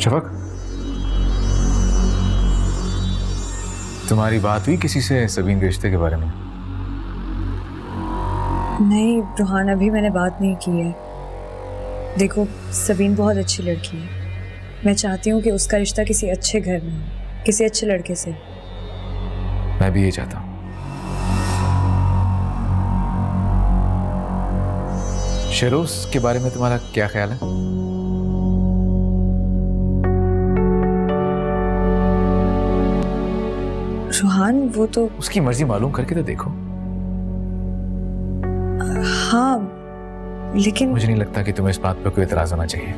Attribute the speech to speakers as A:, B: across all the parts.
A: शफक, तुम्हारी बात हुई किसी से सबीन के रिश्ते के बारे में?
B: नहीं रूहान, अभी मैंने बात नहीं की है। देखो, सबीन बहुत अच्छी लड़की है। मैं चाहती हूँ कि उसका रिश्ता किसी अच्छे घर में हो, किसी अच्छे लड़के से।
A: मैं भी ये चाहता हूँ। शेरोज के बारे में तुम्हारा क्या ख्याल है?
B: रूहान, वो तो
A: उसकी मर्जी मालूम करके तो देखो।
B: हाँ, लेकिन
A: मुझे नहीं लगता कि तुम्हें इस बात पर कोई एतराज होना चाहिए।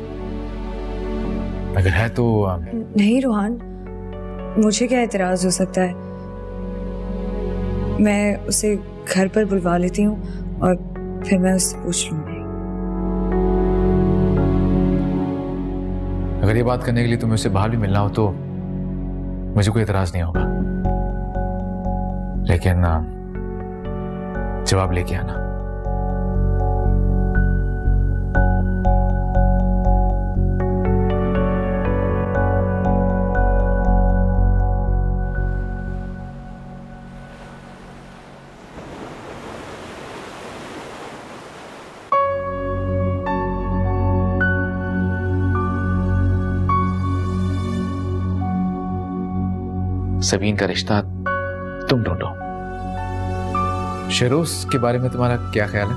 A: अगर है तो
B: नहीं रूहान, मुझे क्या एतराज हो सकता है। मैं उसे घर पर बुलवा लेती हूँ और फिर मैं उससे पूछ लूंगी।
A: अगर ये बात करने के लिए तुम्हें उससे बाहर भी मिलना हो तो मुझे कोई एतराज नहीं होगा, लेकिन जवाब लेके आना। सबीन का रिश्ता तुम ढूंढो। शेरोज के बारे में तुम्हारा क्या ख्याल है?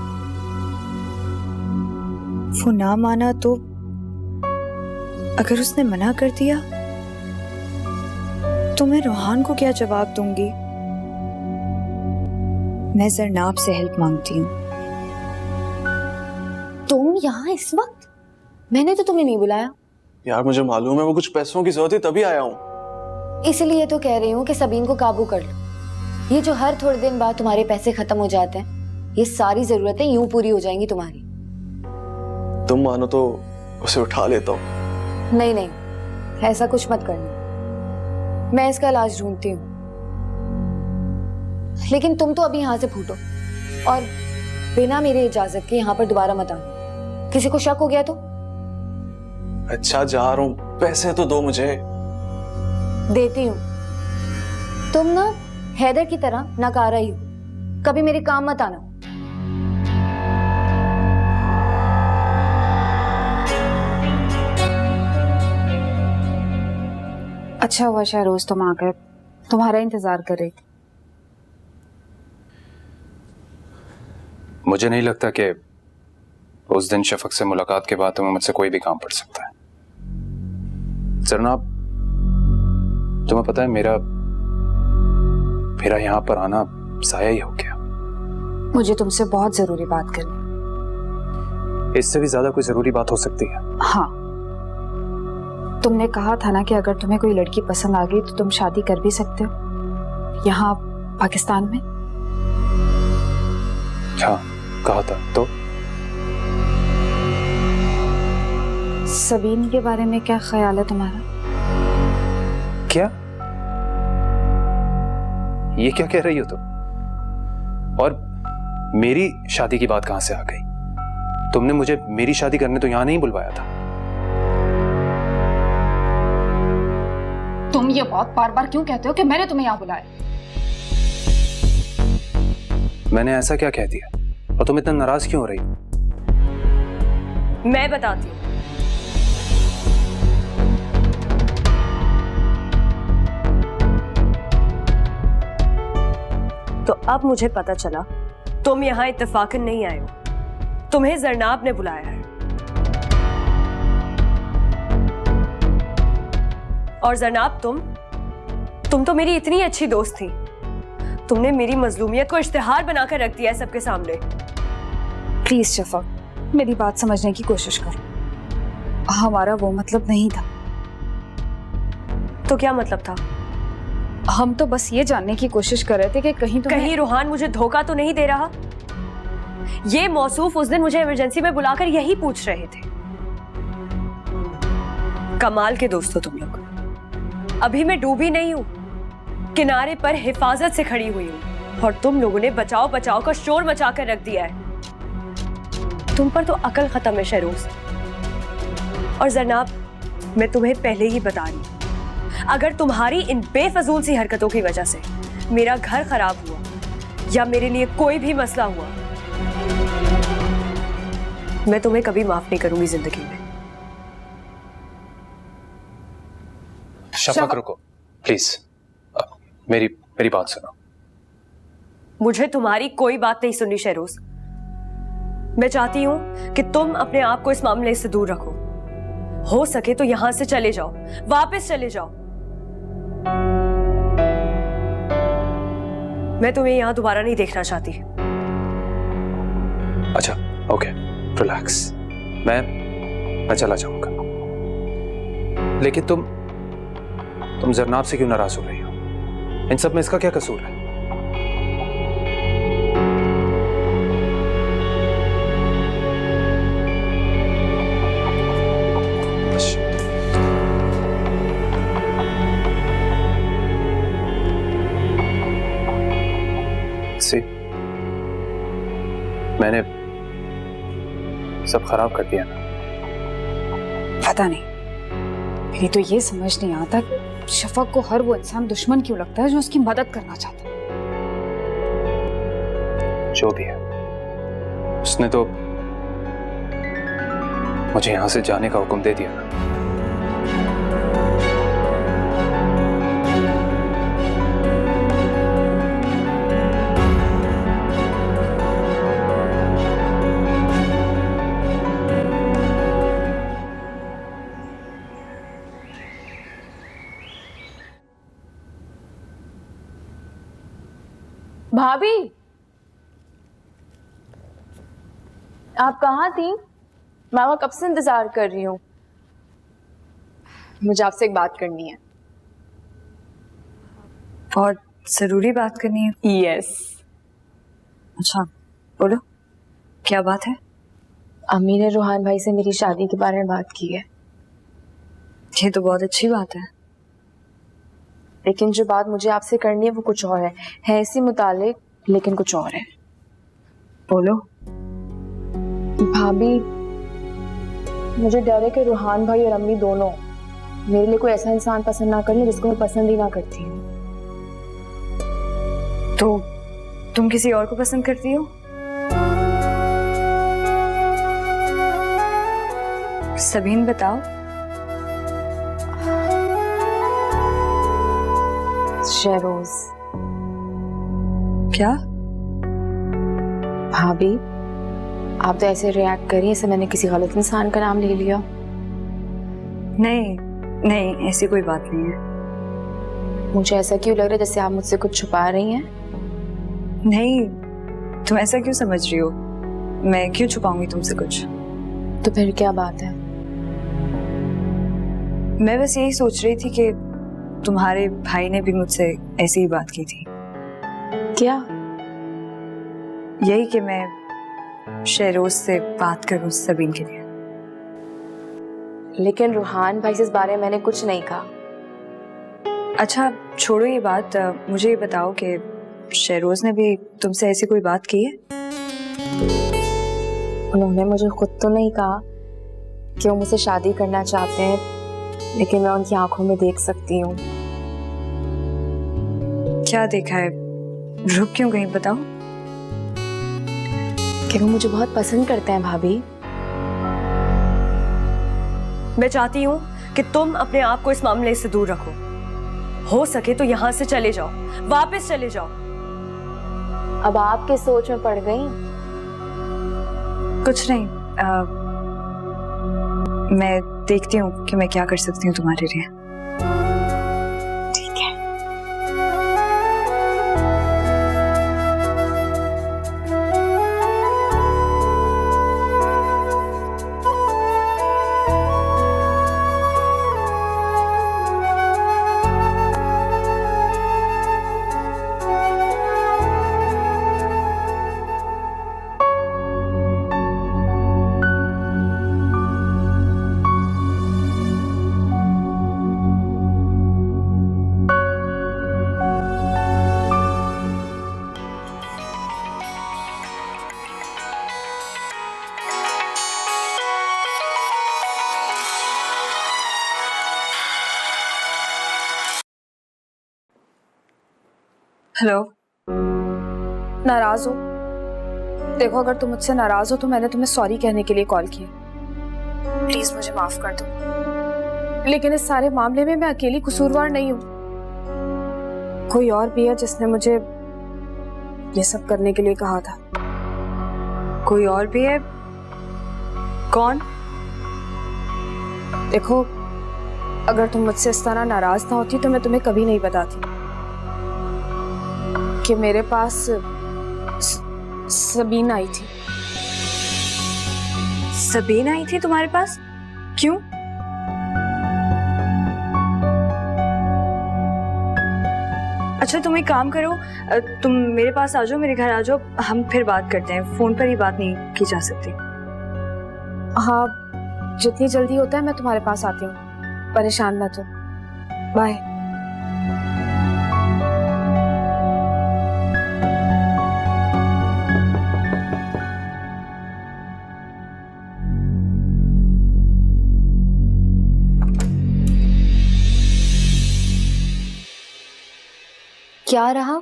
B: वो ना माना तो? अगर उसने मना कर दिया तो मैं रूहान को क्या जवाब दूंगी? मैं जरनाब से हेल्प मांगती हूँ।
C: तुम यहाँ इस वक्त? मैंने तो तुम्हें नहीं बुलाया।
D: यार मुझे मालूम है, वो कुछ पैसों की जरूरत थी तभी आया हूँ।
C: इसलिए तो कह रही हूँ कि सबीन को काबू कर लो। ये जो हर थोड़े दिन बाद तुम्हारे पैसे खत्म हो जाते हैं, ये सारी जरूरतें यूं पूरी हो जाएंगी तुम्हारी।
D: तुम मानो तो उसे उठा लेता हूँ।
C: नहीं नहीं, ऐसा कुछ मत करना। मैं इसका इलाज ढूंढती हूँ, लेकिन तुम तो अभी यहाँ से फूटो और बिना मेरी इजाजत के यहाँ पर दोबारा मत आना। किसी को शक हो गया तो?
D: अच्छा जा रहा हूँ, पैसे तो दो मुझे।
C: देती हूँ। तुम ना हैदर की तरह नकारा ही हो, कभी मेरे काम मत आना।
E: अच्छा हुआ शहरोज तुम आ गए, तुम्हारा इंतजार कर रही थी।
F: मुझे नहीं लगता कि उस दिन शफक से मुलाकात के बाद तुम्हें मुझसे कोई भी काम पड़ सकता है। जरनाब, तुम्हें पता है मेरा यहाँ पर आना जाया ही हो गया।
E: मुझे तुमसे बहुत जरूरी बात करनी।
F: इससे भी ज्यादा कोई जरूरी बात हो सकती है।
E: हाँ, तुमने कहा था ना कि अगर तुम्हें कोई लड़की पसंद आ गई तो तुम शादी कर भी सकते हो यहाँ पाकिस्तान में।
F: हाँ कहा था। तो
E: सबीन के बारे में क्या ख्याल है तुम्हारा?
F: क्या? ये क्या कह रही हो तुम? और मेरी शादी की बात कहां से आ गई? तुमने मुझे मेरी शादी करने तो यहां नहीं बुलवाया था।
E: तुम ये बात बार बार क्यों कहते हो कि मैंने तुम्हें यहाँ बुलाया?
F: मैंने ऐसा क्या कह दिया और तुम इतना नाराज क्यों हो रही?
B: मैं बताती हूँ। तो अब मुझे पता चला तुम यहाँ इत्तेफाकन नहीं आए हो, तुम्हें जरनाब ने बुलाया है। और जरनाब, तुम तो मेरी इतनी अच्छी दोस्त थी, तुमने मेरी मजलूमियत को इश्तिहार बनाकर रख दिया है सबके सामने।
E: प्लीज शफक, मेरी बात समझने की कोशिश करो। हमारा वो मतलब नहीं था।
B: तो क्या मतलब था?
E: हम तो बस ये जानने की कोशिश कर रहे थे कि कहीं
B: रूहान मुझे धोखा तो नहीं दे रहा? ये मौसूफ उस दिन मुझे इमरजेंसी में बुलाकर यही पूछ रहे थे। कमाल के दोस्त हो तुम लोग। अभी मैं डूबी नहीं हूं, किनारे पर हिफाजत से खड़ी हुई हूं, और तुम लोगों ने बचाओ बचाओ का शोर मचाकर रख दिया है। तुम पर तो अकल खत्म है शहरोज। और जरनाब, मैं तुम्हें पहले ही बता रही हूं, अगर तुम्हारी इन बेफजूल सी हरकतों की वजह से मेरा घर खराब हुआ या मेरे लिए कोई भी मसला हुआ, मैं तुम्हें कभी माफ नहीं करूंगी जिंदगी में।
F: शफक रुको प्लीज, मेरी बात सुनो।
B: मुझे तुम्हारी कोई बात नहीं सुननी शहरोज। मैं चाहती हूं कि तुम अपने आप को इस मामले से दूर रखो। हो सके तो यहां से चले जाओ, वापस चले जाओ। मैं तुम्हें यहां दोबारा नहीं देखना चाहती।
F: अच्छा ओके, रिलैक्स, मैं चला जाऊंगा। लेकिन तुम जरनाब से क्यों नाराज हो रही हो? इन सब में इसका क्या कसूर है? सी, मैंने सब खराब कर दिया ना?
E: पता नहीं, मेरी तो ये समझ नहीं आता कि शफक को हर वो इंसान दुश्मन क्यों लगता है जो उसकी मदद करना चाहता है।
F: जो भी है, उसने तो मुझे यहां से जाने का हुक्म दे दिया ना।
G: भाभी, आप कहाँ थी? मैं वहाँ कब से इंतजार कर रही हूँ। मुझे आपसे एक बात करनी है।
B: बहुत जरूरी बात करनी है?
G: यस।
B: अच्छा बोलो, क्या बात है?
G: अम्मी ने रूहान भाई से मेरी शादी के बारे में बात की है।
B: ये तो बहुत अच्छी बात है।
G: लेकिन जो बात मुझे आपसे करनी है वो कुछ और है इसी मुतालिक, लेकिन कुछ और है।
B: बोलो।
G: भाभी, मुझे डर है कि रूहान भाई और अम्मी दोनों मेरे लिए कोई ऐसा इंसान पसंद ना कर ले जिसको मैं पसंद ही ना करती हूँ।
B: तो तुम किसी और को पसंद करती हो? सबीन बताओ।
G: शहरोज।
B: क्या?
G: भाभी, आप तो ऐसे रिएक्ट करिए जैसे मैंने किसी गलत इंसान का नाम ले लिया।
B: नहीं नहीं, ऐसी कोई बात नहीं है।
G: मुझे ऐसा क्यों लग रहा है जैसे आप मुझसे कुछ छुपा रही हैं?
B: नहीं, तुम ऐसा क्यों समझ रही हो? मैं क्यों छुपाऊंगी तुमसे कुछ?
G: तो फिर क्या बात है?
B: मैं बस यही सोच रही थी कि तुम्हारे भाई ने भी मुझसे ऐसी ही बात की थी।
G: क्या?
B: यही कि मैं शहरोज से बात करूं सबीन के लिए।
G: लेकिन रूहान भाई से इस बारे में मैंने कुछ नहीं कहा।
B: अच्छा छोड़ो ये बात, मुझे ये बताओ कि शहरोज ने भी तुमसे ऐसी कोई बात की है?
G: उन्होंने मुझे खुद तो नहीं कहा कि वो मुझसे शादी करना चाहते हैं, लेकिन मैं उनकी आंखों में देख सकती हूँ।
B: क्या देखा है? रुक क्यों गई, बताओ।
G: कि वो मुझे बहुत पसंद करते हैं भाभी।
B: मैं चाहती हूँ कि तुम अपने आप को इस मामले से दूर रखो। हो सके तो यहाँ से चले जाओ, वापस चले जाओ।
G: अब आपके सोच में पड़ गई?
B: कुछ नहीं, मैं देखती हूँ कि मैं क्या कर सकती हूँ तुम्हारे लिए।
G: ठीक है।
B: हेलो।
E: नाराज हो? देखो, अगर तुम मुझसे नाराज हो तो मैंने तुम्हें सॉरी कहने के लिए कॉल किया। प्लीज मुझे माफ कर दो। लेकिन इस सारे मामले में मैं अकेली कसूरवार नहीं हूं। कोई और भी है जिसने मुझे ये सब करने के लिए कहा था।
B: कोई और भी है? कौन?
E: देखो, अगर तुम मुझसे इस तरह नाराज ना होती तो मैं तुम्हें कभी नहीं बताती कि मेरे पास सबीन आई थी।
B: सबीन आई थी तुम्हारे पास? क्यों? अच्छा, तुम एक काम करो, तुम मेरे पास आ जाओ, मेरे घर आ जाओ, हम फिर बात करते हैं। फोन पर ही बात नहीं की जा सकती।
E: हाँ, जितनी जल्दी होता है मैं तुम्हारे पास आती हूँ। परेशान मत हो। बाय।
C: क्या रहा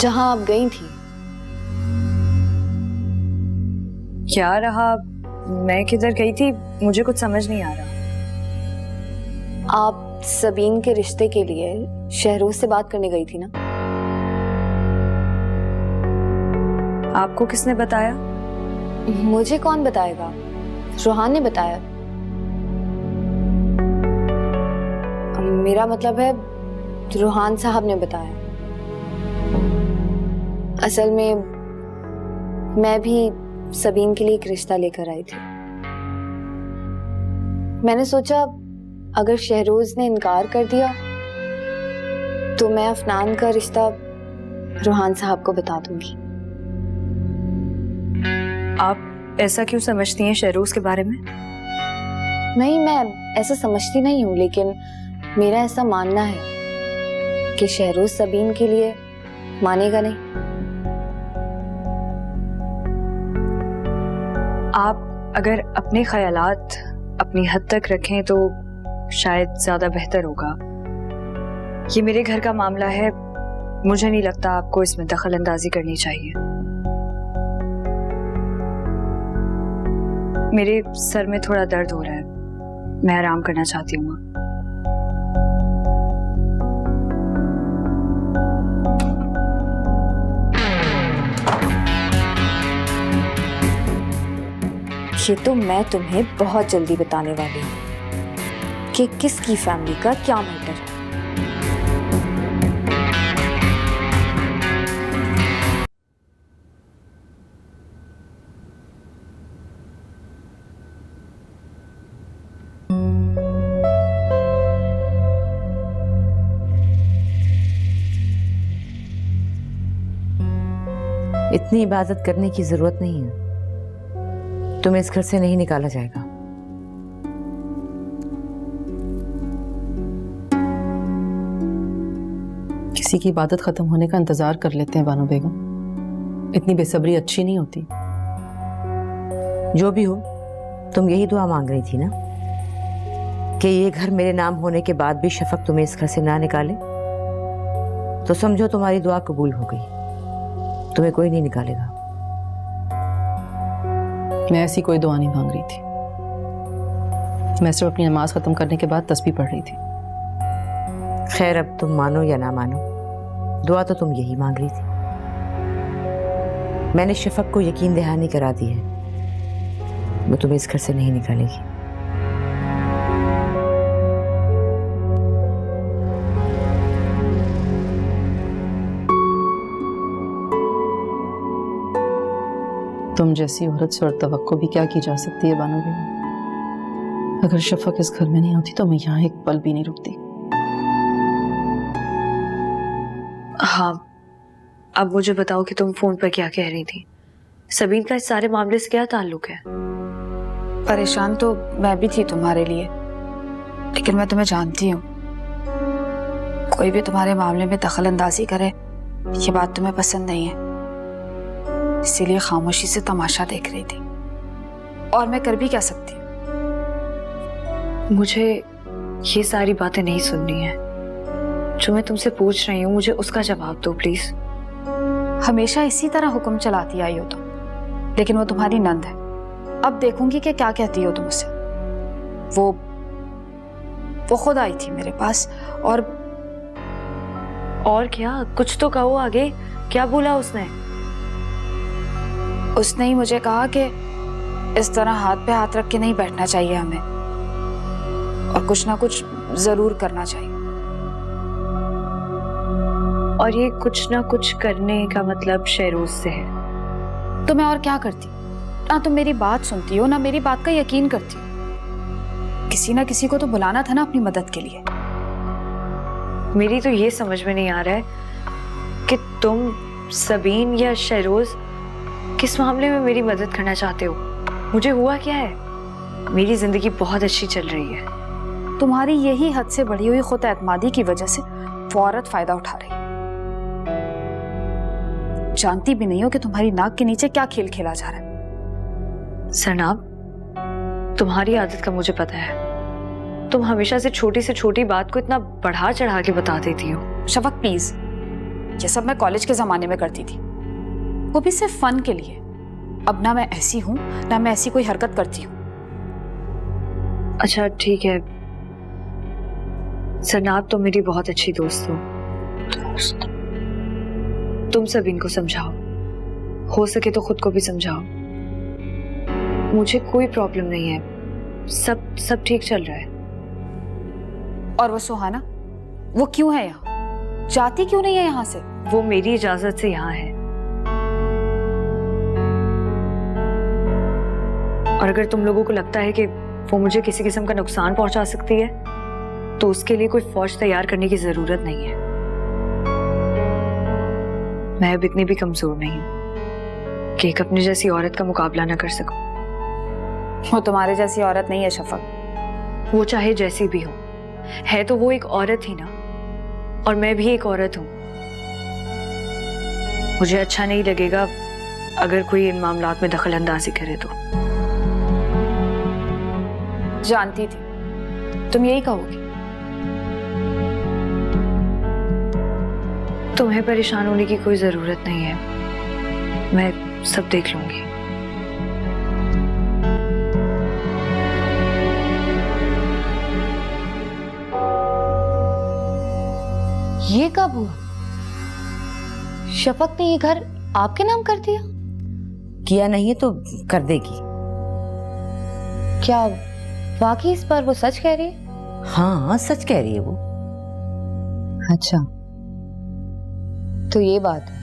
C: जहां आप गई थी?
B: क्या रहा? मैं किधर गई थी मुझे कुछ समझ नहीं आ रहा।
C: आप सबीन के रिश्ते के लिए शहरोज से बात करने गई थी ना?
B: आपको किसने बताया?
C: मुझे कौन बताएगा? रोहान ने बताया। मेरा मतलब है रोहान साहब ने बताया। असल में मैं भी सबीन के लिए एक रिश्ता लेकर आई थी। मैंने सोचा अगर शहरोज ने इनकार कर दिया तो मैं अफनान का रिश्ता रोहान साहब को बता दूंगी।
B: आप ऐसा क्यों समझती हैं शहरोज के बारे में?
C: नहीं, मैं ऐसा समझती नहीं हूँ, लेकिन मेरा ऐसा मानना है कि शहरोज सबीन के लिए मानेगा नहीं।
B: आप अगर अपने ख्यालात अपनी हद तक रखें तो शायद ज्यादा बेहतर होगा। ये मेरे घर का मामला है, मुझे नहीं लगता आपको इसमें दखल अंदाजी करनी चाहिए। मेरे सर में थोड़ा दर्द हो रहा है, मैं आराम करना चाहती हूँ।
C: ये तो मैं तुम्हें बहुत जल्दी बताने वाली हूँ कि किसकी फैमिली का क्या मैटर है।
H: इतनी इबादत करने की जरूरत नहीं है। तुम्हें इस घर से नहीं निकाला जाएगा।
I: किसी की इबादत खत्म होने का इंतजार कर लेते हैं बानो बेगम। इतनी बेसब्री अच्छी नहीं होती।
H: जो भी हो, तुम यही दुआ मांग रही थी ना कि ये घर मेरे नाम होने के बाद भी शफक तुम्हें इस घर से ना निकाले। तो समझो तुम्हारी दुआ कबूल हो गई, तुम्हें कोई नहीं निकालेगा।
I: मैं ऐसी कोई दुआ नहीं मांग रही थी। मैं सिर्फ अपनी नमाज खत्म करने के बाद तस्बीह पढ़ रही थी।
H: खैर, अब तुम मानो या ना मानो, दुआ तो तुम यही मांग रही थी। मैंने शफक को यकीन दहानी करा दी है, वो तुम्हें इस घर से नहीं निकालेगी।
I: तुम जैसी औरत से और तवक्को भी क्या की जा सकती है बानो बेगम। अगर शफक इस घर में नहीं होती तो मैं यहाँ एक पल भी नहीं रुकती।
B: हाँ, अब मुझे बताओ कि तुम फोन पर क्या कह रही थी। सबीन का इस सारे मामले से क्या ताल्लुक है?
E: परेशान तो मैं भी थी तुम्हारे लिए, लेकिन मैं तुम्हें जानती हूँ। कोई भी तुम्हारे मामले में दखल अंदाजी करे ये बात तुम्हें पसंद नहीं है, इसीलिए खामोशी से तमाशा देख रही थी। और मैं कर भी क्या सकती?
B: मुझे ये सारी बातें नहीं सुननी है। जो मैं तुमसे पूछ रही हूँ मुझे उसका जवाब दो प्लीज।
E: हमेशा इसी तरह हुक्म चलाती आई हो तुम, लेकिन वो तुम्हारी नंद है। अब देखूंगी कि क्या कहती हो तुम उसे। वो खुद आई थी मेरे पास
B: और क्या? कुछ तो कहो आगे, क्या बोला उसने?
E: उसने ही मुझे कहा कि इस तरह हाथ पे हाथ रख के नहीं बैठना चाहिए हमें, और कुछ ना कुछ जरूर करना चाहिए।
B: और ये कुछ ना कुछ करने का मतलब शहरोज से है।
E: तो मैं और क्या करती? ना तुम मेरी बात सुनती हो, ना मेरी बात का यकीन करती हो। किसी ना किसी को तो बुलाना था ना अपनी मदद के लिए।
B: मेरी तो ये समझ में नहीं आ रहा है कि तुम सबीन या शहरोज किस मामले में मेरी मदद करना चाहते हो। मुझे हुआ क्या है? मेरी जिंदगी बहुत अच्छी चल रही है।
E: तुम्हारी यही हद से बढ़ी हुई खुद एतमादी की वजह से वो औरत फायदा उठा रही है। जानती भी नहीं हो कि तुम्हारी नाक के नीचे क्या खेल खेला जा रहा है।
B: सरनाब, तुम्हारी आदत का मुझे पता है। तुम हमेशा से छोटी बात को इतना बढ़ा चढ़ा के बता देती हो।
E: शफक प्लीज, ये सब मैं कॉलेज के जमाने में करती थी, वो भी सिर्फ फन के लिए। अब ना मैं ऐसी हूं, ना मैं ऐसी कोई हरकत करती हूँ।
B: अच्छा ठीक है सरनाब, तुम मेरी बहुत अच्छी दोस्त हो। तुम सबीन को समझाओ, हो सके तो खुद को भी समझाओ। मुझे कोई प्रॉब्लम नहीं है, सब ठीक चल रहा है।
E: और वो सुहाना, वो क्यों है यहाँ? जाती क्यों नहीं है यहाँ से?
B: वो मेरी इजाजत से यहाँ है, और अगर तुम लोगों को लगता है कि वो मुझे किसी किस्म का नुकसान पहुंचा सकती है तो उसके लिए कोई फौज तैयार करने की जरूरत नहीं है। मैं अब इतनी भी कमजोर नहीं हूं कि एक अपनी जैसी औरत का मुकाबला ना कर सकूं।
E: वो तुम्हारे जैसी औरत नहीं है शफक।
B: वो चाहे जैसी भी हो, है तो वो एक औरत ही ना, और मैं भी एक औरत हूं। मुझे अच्छा नहीं लगेगा अगर कोई इन मामलात में दखल अंदाजी करे तो।
E: जानती थी तुम यही कहोगी।
B: तुम्हें परेशान होने की कोई जरूरत नहीं है, मैं सब देख लूंगी।
C: ये कब हुआ? शफक ने ये घर आपके नाम कर दिया?
H: किया नहीं है तो कर देगी।
C: क्या वाकई इस बार वो सच कह रही है?
H: हाँ सच कह रही है वो।
C: अच्छा तो ये बात है।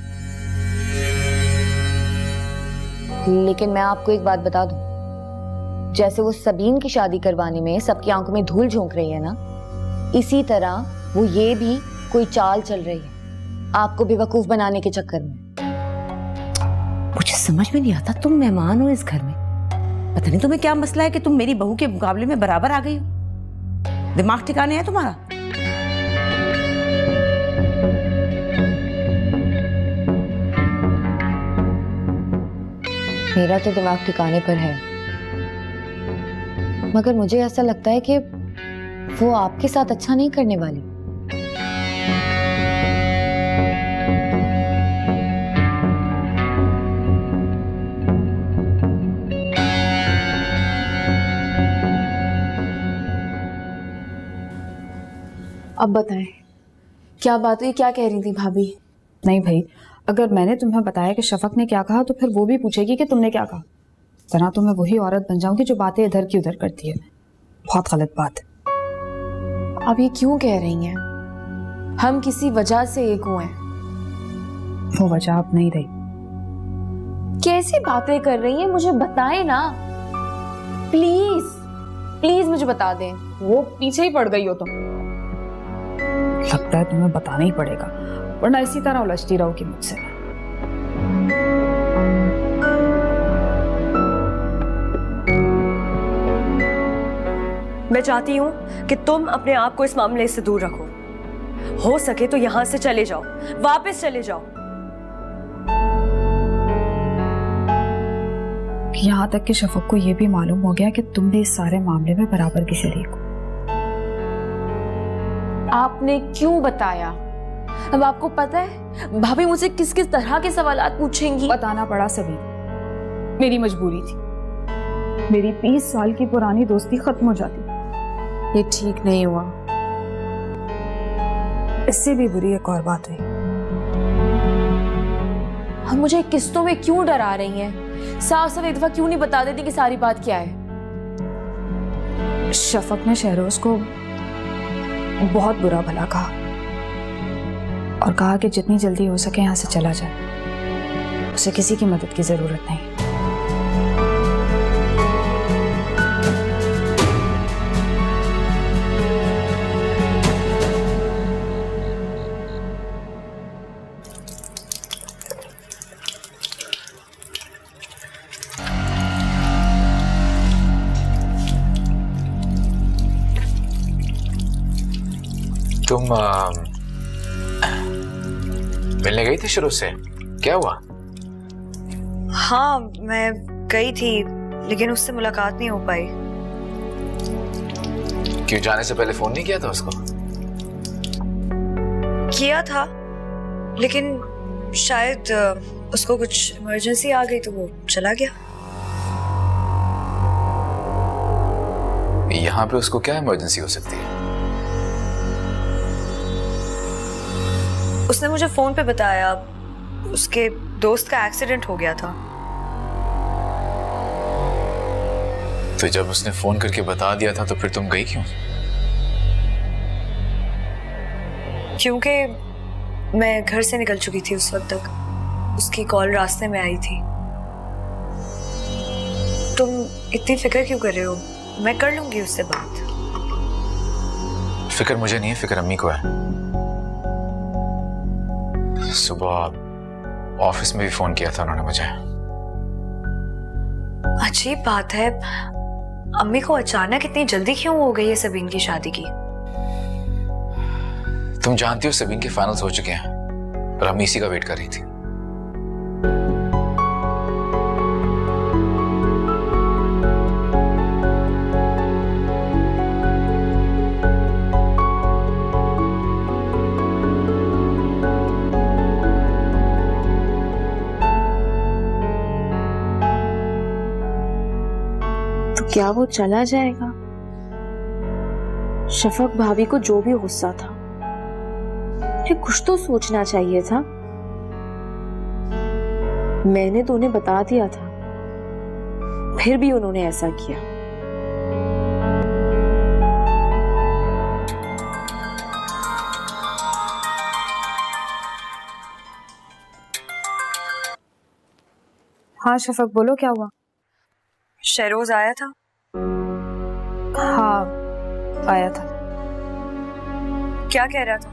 C: लेकिन मैं आपको एक बात बता दूं, जैसे वो सबीन की शादी करवाने में सबकी आंखों में धूल झोंक रही है ना, इसी तरह वो ये भी कोई चाल चल रही है आपको बेवकूफ बनाने के चक्कर में।
H: मुझे समझ में नहीं आता, तुम मेहमान हो इस घर में, पता नहीं तुम्हें क्या मसला है कि तुम मेरी बहू के मुकाबले में बराबर आ गई हो। दिमाग ठिकाने है तुम्हारा?
C: मेरा तो दिमाग ठिकाने पर है, मगर मुझे ऐसा लगता है कि वो आपके साथ अच्छा नहीं करने वाली।
G: अब बताएं क्या बात हुई, क्या कह रही थी भाभी?
E: नहीं भाई, अगर मैंने तुम्हें बताया कि शफक ने क्या कहा तो फिर वो भी पूछेगी कि तुमने क्या कहा। तरह तो मैं वही औरत बन जाऊंगी जो बातें इधर की उधर करती है। बहुत गलत बात है।
G: अब ये क्यों कह रही हैं? हम किसी वजह से एक हुए हैं।
E: वो वजह अब नहीं रही।
G: कैसी बातें कर रही हैं, मुझे बताएं ना प्लीज। प्लीज मुझे बता दें। वो पीछे ही पड़ गई हो तुम।
E: लगता है तुम्हें बताना ही पड़ेगा, वरना इसी तरह उलझती रहोगी मुझसे।
B: मैं चाहती हूं कि तुम अपने आप को इस मामले से दूर रखो। हो सके तो यहां से चले जाओ, वापस चले जाओ।
E: यहां तक कि शफक को यह भी मालूम हो गया कि तुम भी इस सारे मामले में बराबर की शरीक हो।
G: आप आपने क्यों बताया? अब आपको पता है भाभी मुझसे किस किस तरह के सवालात पूछेंगी।
E: बताना पड़ा सभी, मेरी मजबूरी थी। मेरी 20 साल की पुरानी दोस्ती खत्म हो जाती।
G: ये ठीक नहीं हुआ।
E: इससे भी बुरी एक और बात हुई।
G: हम मुझे किस्तों में क्यों डरा रही हैं? साफ साफ एक दफा क्यों नहीं बता देती कि सारी बात क्या है?
E: शफक ने शहरोज को बहुत बुरा भला कहा और कहा कि जितनी जल्दी हो सके यहाँ से चला जाए, उसे किसी की मदद की जरूरत नहीं।
A: तुम मिलने गई थी शुरू से, क्या हुआ?
B: हाँ, मैं गई थी लेकिन उससे मुलाकात नहीं हो पाई।
A: क्यों, जाने से पहले फोन नहीं किया था उसको?
B: किया था लेकिन शायद उसको कुछ इमरजेंसी आ गई तो वो चला गया।
A: यहाँ पे उसको क्या इमरजेंसी हो सकती है?
B: उसने मुझे फोन पे बताया उसके दोस्त का एक्सीडेंट हो गया था।
A: तो जब उसने फोन करके बता दिया था तो फिर तुम गई क्यों?
B: क्योंकि मैं घर से निकल चुकी थी उस वक्त तक। उसकी कॉल रास्ते में आई थी। तुम इतनी फिक्र क्यों कर रहे हो? मैं कर लूंगी उससे बात।
A: फिक्र मुझे नहीं है, फिक्र अम्मी को है। सुबह ऑफिस में भी फोन किया था उन्होंने मुझे।
B: अजीब बात है, अम्मी को अचानक इतनी जल्दी क्यों हो गई है सबीन की शादी की?
A: तुम जानती हो सबीन के फाइनल्स हो चुके हैं, पर अम्मी इसी का वेट कर रही थी।
G: क्या वो चला जाएगा? शफक भाभी को जो भी गुस्सा था, कुछ तो सोचना चाहिए था। मैंने तो उन्हें बता दिया था, फिर भी उन्होंने ऐसा किया।
E: हाँ शफक, बोलो क्या हुआ?
B: शहरोज आया था?
E: हाँ आया था।
B: क्या कह रहा था?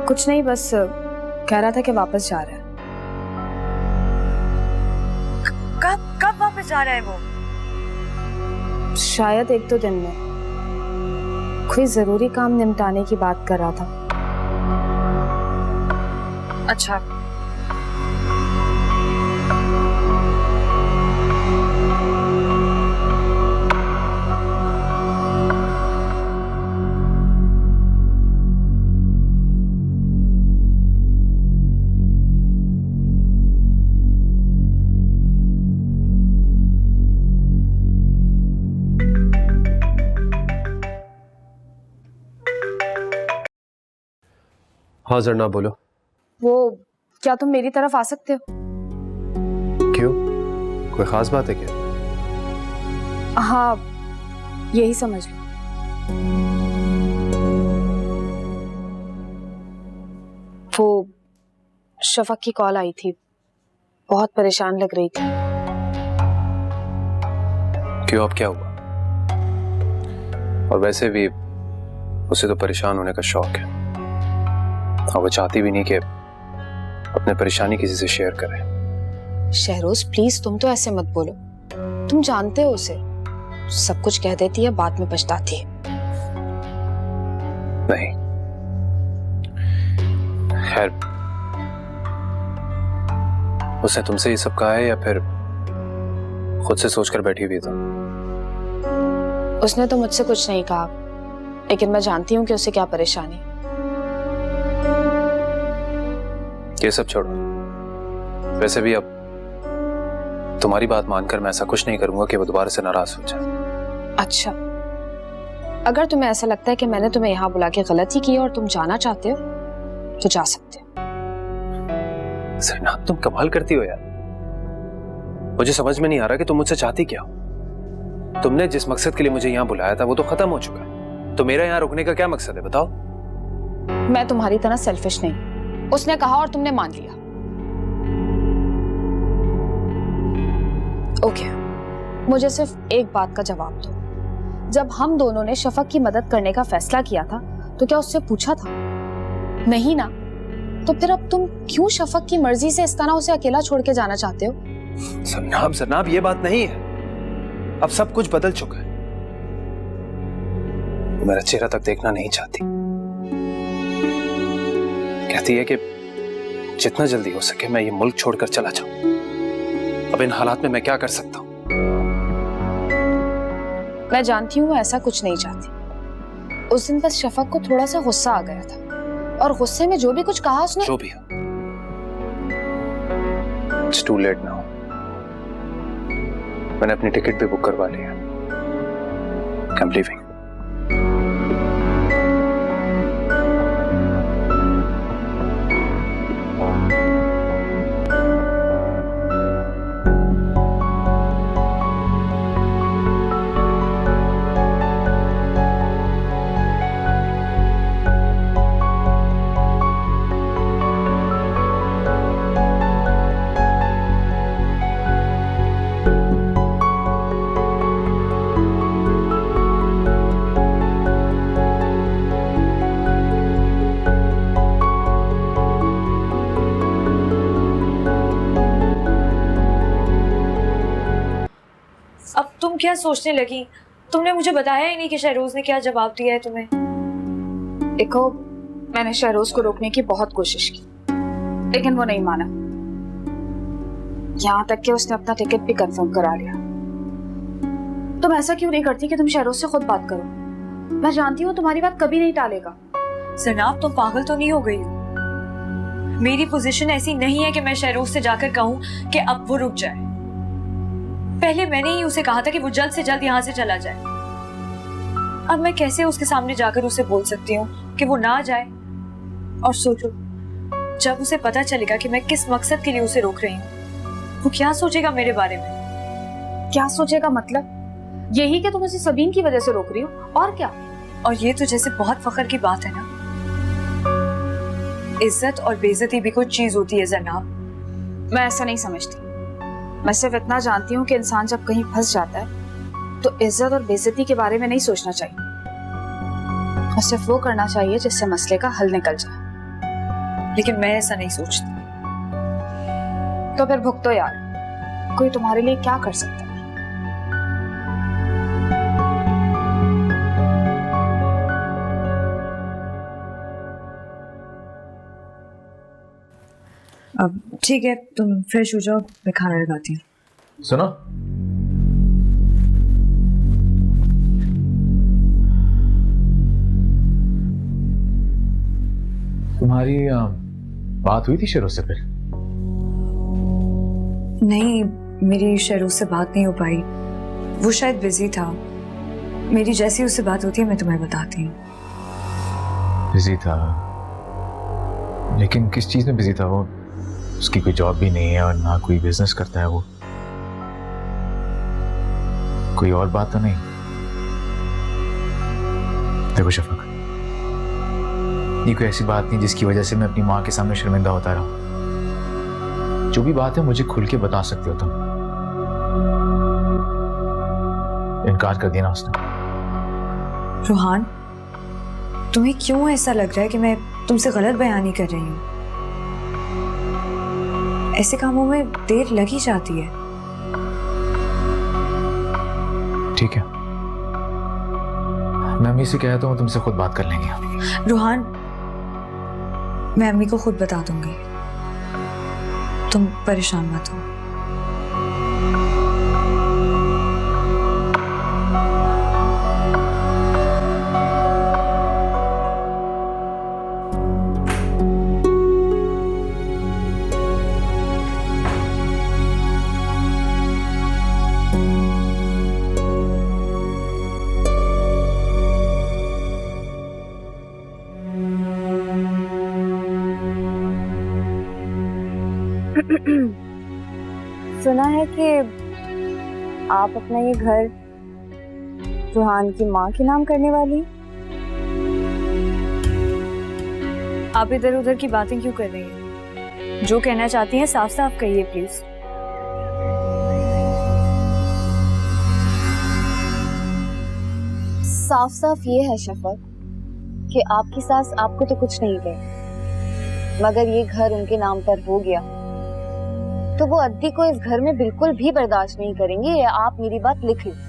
E: कुछ नहीं, बस कह रहा था कि वापस जा रहा है।
B: कब कब वापस जा रहा है वो?
E: शायद 1-2 दिन में। कोई जरूरी काम निपटाने की बात कर रहा था।
B: अच्छा,
F: हाँ जरना बोलो।
E: वो क्या तुम मेरी तरफ आ सकते हो?
F: क्यों, कोई खास बात है क्या?
E: हाँ, यही समझ लो। वो शफक की कॉल आई थी, बहुत परेशान लग रही थी।
F: क्यों, अब क्या हुआ? और वैसे भी उसे तो परेशान होने का शौक है और वो चाहती भी नहीं कि अपने परेशानी किसी से शेयर करे।
E: शहरोज प्लीज, तुम तो ऐसे मत बोलो। तुम जानते हो उसे, सब कुछ कह देती है, बाद में पछताती है।
F: नहीं, खैर, उसने तुमसे ये सब कहा है या फिर खुद से सोचकर बैठी हुई? तो
E: उसने तो मुझसे कुछ नहीं कहा, लेकिन मैं जानती हूँ कि उसे क्या परेशानी।
F: ये सब छोड़ो। वैसे भी अब तुम्हारी बात मानकर मैं ऐसा कुछ नहीं करूंगा कि वो दोबारा से नाराज हो जाए।
E: अच्छा, अगर तुम्हें ऐसा लगता है कि मैंने तुम्हें यहाँ बुला के गलती की है और तुम जाना चाहते हो तो जा सकते हो।
F: सरनाब, तुम कमाल करती हो यार। मुझे समझ में नहीं आ रहा कि तुम मुझसे चाहती क्या हो। तुमने जिस मकसद के लिए मुझे यहाँ बुलाया था वो तो खत्म हो चुका है, तो मेरा यहाँ रुकने का क्या मकसद है बताओ?
E: मैं तुम्हारी तरह सेल्फिश नहीं। उसने कहा और तुमने मान लिया। ओके, मुझे सिर्फ एक बात का जवाब दो। जब हम दोनों ने शफक की मदद करने का फैसला किया था तो क्या उससे पूछा था? नहीं ना। तो फिर अब तुम क्यों शफक की मर्जी से इस तरह उसे अकेला छोड़ के जाना चाहते हो?
F: सरनाब, ये बात नहीं है। अब सब कुछ बदल चुका है। वो मेरा चेहरा तक देखना नहीं चाहती। कहती है कि जितना जल्दी हो सके मैं ये मुल्क छोड़कर चला जाऊं। अब इन हालात में मैं क्या कर सकता हूं?
E: मैं जानती हूँ वो ऐसा कुछ नहीं चाहती। उस दिन बस शफक को थोड़ा सा गुस्सा आ गया था और गुस्से में जो भी कुछ कहा उसने।
F: जो भी हो, It's too late now. मैंने अपनी टिकट भी बुक करवा ली है। I'm leaving.
B: अब तुम क्या सोचने लगी? तुमने मुझे बताया ही नहीं कि शहरोज ने क्या जवाब दिया है तुम्हें।
E: देखो, मैंने शहरोज को रोकने की बहुत कोशिश की लेकिन वो नहीं माना। यहाँ तक कि उसने अपना टिकट भी कंफर्म करा लिया। तुम ऐसा क्यों नहीं करती कि तुम शहरोज से खुद बात करो? मैं जानती हूँ तुम्हारी बात कभी नहीं टालेगा।
B: सरनाब, तुम पागल तो नहीं हो गई हो? मेरी पोजीशन ऐसी नहीं है कि मैं शहरोज से जाकर कहूँ कि अब वो रुक जाए। पहले मैंने ही उसे कहा था कि वो जल्द से जल्द यहाँ से चला जाए। अब मैं कैसे उसके सामने जाकर उसे बोल सकती हूँ कि वो ना जाए? और सोचो, जब उसे पता चलेगा कि मैं किस मकसद के लिए उसे रोक रही हूँ, वो क्या सोचेगा मेरे बारे में?
E: क्या सोचेगा मतलब? यही कि तुम उसे सबीन की वजह से रोक रही हो, और क्या?
B: और ये तो जैसे बहुत फख्र की बात है ना। इज्जत और बेइज्जती भी कोई चीज होती है जनाब।
E: मैं ऐसा नहीं समझती। मैं सिर्फ इतना जानती हूँ कि इंसान जब कहीं फंस जाता है तो इज्जत और बेइज्जती के बारे में नहीं सोचना चाहिए और सिर्फ वो करना चाहिए जिससे मसले का हल निकल जाए।
B: लेकिन मैं ऐसा नहीं सोचती।
E: तो फिर भुगतो यार, कोई तुम्हारे लिए क्या कर सकता है?
B: अब ठीक है, तुम फ्रेश हो जाओ, मैं खाना लगाती हूँ।
A: सुनो, तुम्हारी बात हुई थी शेरों से फिर?
B: नहीं, मेरी शहरोज से बात नहीं हो पाई। वो शायद बिजी था। मेरी जैसी उससे बात होती है मैं तुम्हें बताती हूँ।
A: बिजी था? लेकिन किस चीज में बिजी था वो? उसकी कोई जॉब भी नहीं है और ना कोई बिजनेस करता है वो। कोई और बात तो नहीं? देखो शफक, ये कोई ऐसी बात नहीं जिसकी वजह से मैं अपनी माँ के सामने शर्मिंदा होता रहा। जो भी बात है मुझे खुल के बता सकते हो तुम। इनकार कर दिया ना उसने।
B: रूहान, तुम्हें क्यों ऐसा लग रहा है कि मैं तुमसे गलत बयानी कर रही हूँ? ऐसे कामों में देर लग ही जाती है।
A: ठीक है, मैं अम्मी से कहता हूँ, तुमसे खुद बात कर लेंगे।
B: रूहान, मैं अम्मी को खुद बता दूंगी, तुम परेशान मत हो।
C: सुना है कि आप अपना ये घर रूहान की माँ के नाम करने वाली हैं।
B: आप इधर उधर की बातें क्यों कर रही हैं? जो कहना चाहती हैं साफ साफ कहिए प्लीज।
C: साफ साफ ये है शफक कि आपकी सास आपको तो कुछ नहीं कहे, मगर ये घर उनके नाम पर हो गया तो वो अद्दी को इस घर में बिल्कुल भी बर्दाश्त नहीं करेंगे। ये आप मेरी बात लिख लीजिए,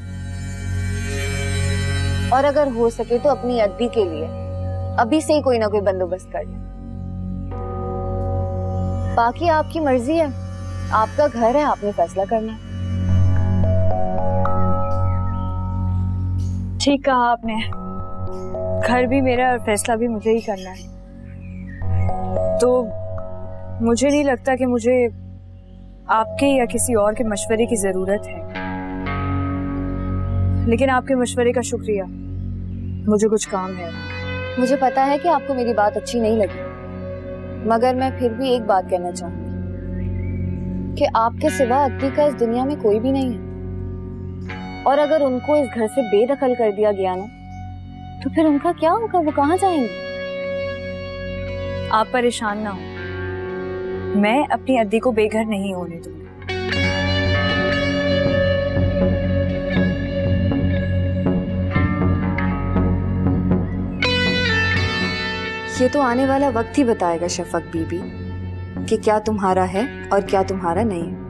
C: और अगर हो सके तो अपनी अद्दी के लिए अभी से ही कोई ना कोई बंदोबस्त कर लें। बाकी आपकी मर्जी है, आपका घर है, आपने फैसला करना है।
B: ठीक कहा आपने, घर भी मेरा और फैसला भी मुझे ही करना है। तो मुझे नहीं लगता कि मुझे आपके या किसी और के मशवरे की जरूरत है, लेकिन आपके मशवरे का शुक्रिया। मुझे कुछ काम है।
C: मुझे पता है कि आपको मेरी बात अच्छी नहीं लगी, मगर मैं फिर भी एक बात कहना चाहूंगी कि आपके सिवा अद्दी का इस दुनिया में कोई भी नहीं है, और अगर उनको इस घर से बेदखल कर दिया गया ना तो फिर उनका क्या होगा, वो कहाँ जाएंगे?
B: आप परेशान ना हो, मैं अपनी अद्दी को बेघर नहीं होने दूंगी।
C: ये तो आने वाला वक्त ही बताएगा शफक बीबी कि क्या तुम्हारा है और क्या तुम्हारा नहीं है।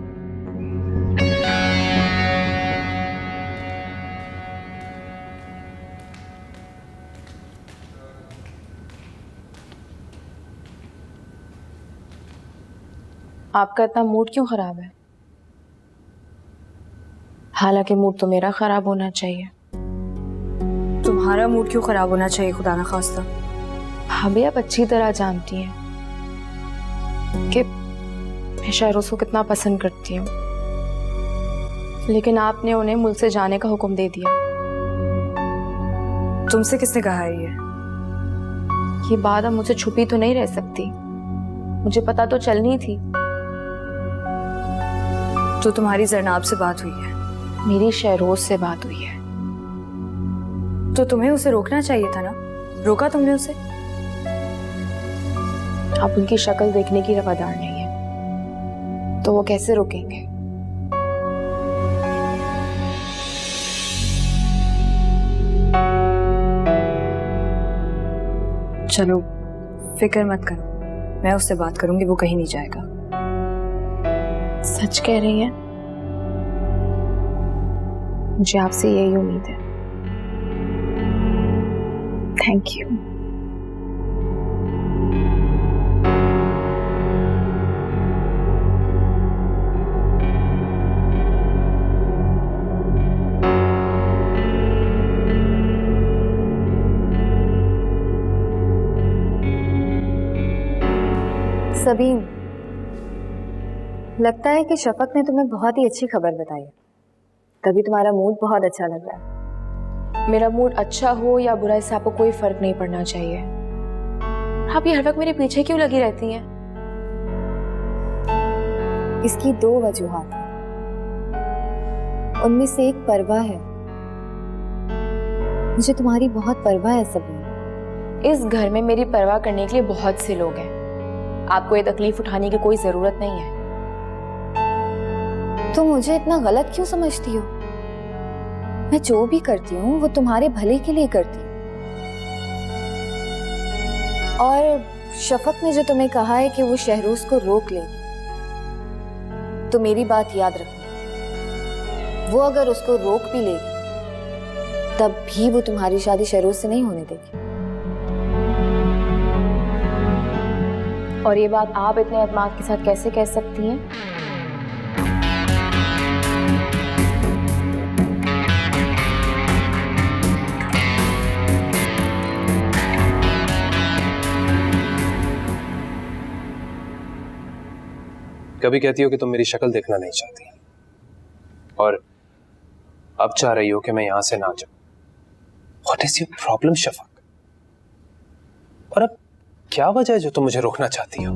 G: आपका इतना मूड क्यों खराब है? हालांकि मूड तो मेरा खराब होना चाहिए।
B: तुम्हारा मूड क्यों खराब होना चाहिए खुदा ना खास्ता?
G: भाभी आप अच्छी तरह जानती हैं कि मैं शहरोज को कितना पसंद करती हूँ, लेकिन आपने उन्हें मुल्क से जाने का हुक्म दे दिया।
B: तुमसे किसने कहा है
G: ये बात अब मुझसे छुपी तो नहीं रह सकती, मुझे पता तो चलनी थी।
B: तो तुम्हारी जरनाब से बात हुई है?
G: मेरी शहरोज से बात हुई है।
B: तो तुम्हें उसे रोकना चाहिए था ना, रोका तुमने उसे?
G: आप उनकी शक्ल देखने की रवादार नहीं है, तो वो कैसे रोकेंगे?
B: चलो फिक्र मत करो, मैं उससे बात करूंगी, वो कहीं नहीं जाएगा।
G: सच कह रही हैं? मुझे आपसे यही उम्मीद है। Thank you.
C: सबीन, लगता है कि शफक ने तुम्हें बहुत ही अच्छी खबर बताई है, तभी तुम्हारा मूड बहुत अच्छा लग रहा है।
G: मेरा मूड अच्छा हो या बुरा, इससे आपको कोई फर्क नहीं पड़ना चाहिए। आप ये हर वक्त मेरे पीछे क्यों लगी रहती हैं?
C: इसकी दो वजूहात हैं, उनमें से एक परवाह है। मुझे तुम्हारी बहुत परवाह है सबीन।
G: इस घर में मेरी परवाह करने के लिए बहुत से लोग हैं, आपको ये तकलीफ उठाने की कोई जरूरत नहीं है।
C: तुम मुझे इतना गलत क्यों समझती हो? मैं जो भी करती हूँ वो तुम्हारे भले के लिए करती हूँ। और शफक ने जो तुम्हें कहा है कि वो शहरोज को रोक लेगी, तो मेरी बात याद रखना, वो अगर उसको रोक भी लेगी तब भी वो तुम्हारी शादी शहरोज से नहीं होने देगी।
G: और ये बात आप इतने एतमाद के साथ कैसे कह सकती हैं?
F: कभी कहती हो कि तुम मेरी शक्ल देखना नहीं चाहती, और अब चाह रही हो कि मैं यहां से ना जाऊं। What is your problem, Shafaq? और अब क्या वजह है जो तुम मुझे रोकना चाहती हो?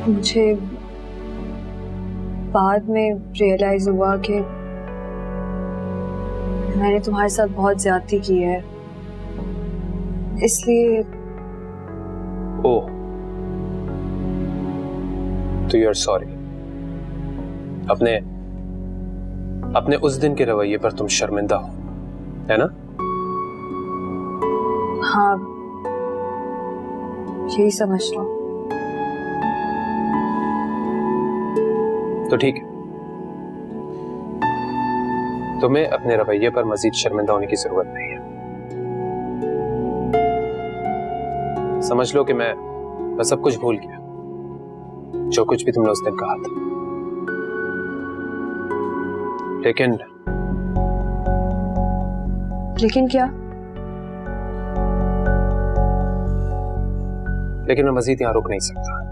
E: मुझे बाद में रियलाइज हुआ कि मैंने तुम्हारे साथ बहुत ज्यादती की है, इसलिए।
F: ओह, तो यू आर सॉरी। अपने उस दिन के रवैये पर तुम शर्मिंदा हो, है ना?
E: हाँ, यही समझ लो।
F: तो ठीक है, तुम्हें अपने रवैये पर मजीद शर्मिंदा होने की जरूरत नहीं है। समझ लो कि मैं सब कुछ भूल गया, जो कुछ भी तुमने उस दिन कहा था। लेकिन
E: क्या?
F: लेकिन मैं मजीद यहां रुक नहीं सकता।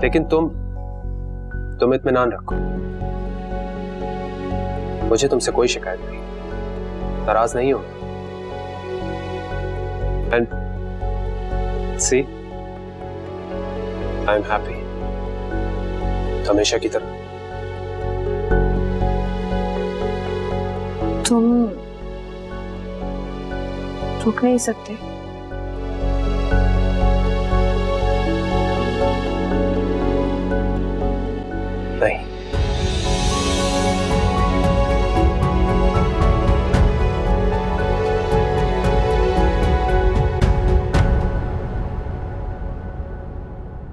F: लेकिन तुम इत्मीनान रखो, मुझे तुमसे कोई शिकायत नहीं, नाराज नहीं हूं। And see, I am happy, हमेशा की तरह।
E: तुम रुक नहीं सकते?